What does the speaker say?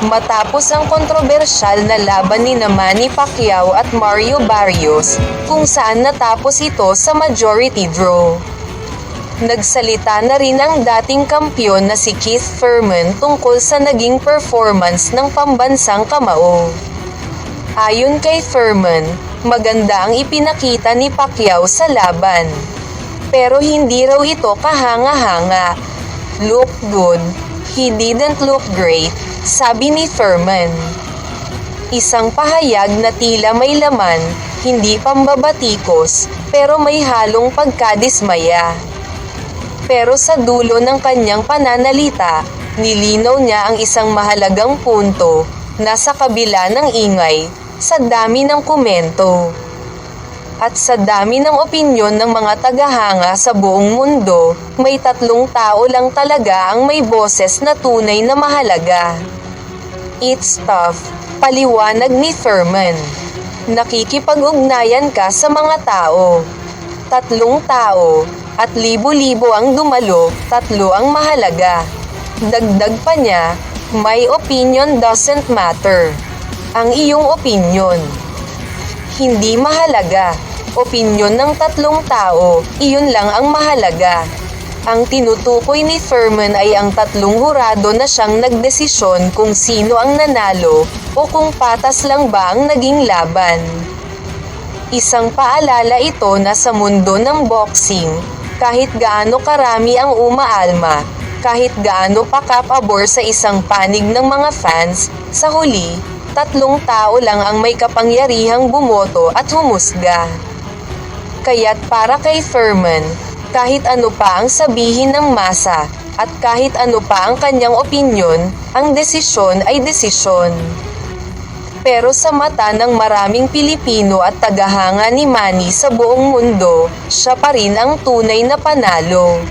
Matapos ang kontrobersyal na laban ni Manny Pacquiao at Mario Barrios, kung saan natapos ito sa majority draw. Nagsalita na rin ang dating kampyon na si Keith Thurman tungkol sa naging performance ng pambansang kamao. Ayon kay Thurman, maganda ang ipinakita ni Pacquiao sa laban. Pero hindi raw ito kahanga-hanga. Look good, he didn't look great, sabi ni Thurman. Isang pahayag na tila may laman, hindi pambabatikos, pero may halong pagkadismaya. Pero sa dulo ng kanyang pananalita, nilinaw niya ang isang mahalagang punto, na sa kabila ng ingay, sa dami ng komento, at sa dami ng opinyon ng mga tagahanga sa buong mundo, may 3 tao lang talaga ang may boses na tunay na mahalaga. It's tough, paliwanag ni Thurman. Nakikipag-ugnayan ka sa mga tao. 3 tao, at libo-libo ang dumalo, 3 ang mahalaga. Dagdag pa niya, my opinion doesn't matter. Ang iyong opinyon hindi mahalaga. Opinyon ng 3 tao, iyon lang ang mahalaga. Ang tinutukoy ni Thurman ay ang 3 hurado na siyang nagdesisyon kung sino ang nanalo, o kung patas lang ba ang naging laban. Isang paalala ito na sa mundo ng boxing, kahit gaano karami ang umaalma, kahit gaano pakapabor sa isang panig ng mga fans, sa huli, 3 tao lang ang may kapangyarihang bumoto at humusga. Kaya't para kay Thurman, kahit ano pa ang sabihin ng masa, at kahit ano pa ang kanyang opinyon, ang desisyon ay desisyon. Pero sa mata ng maraming Pilipino at tagahanga ni Manny sa buong mundo, siya pa rin ang tunay na panalo.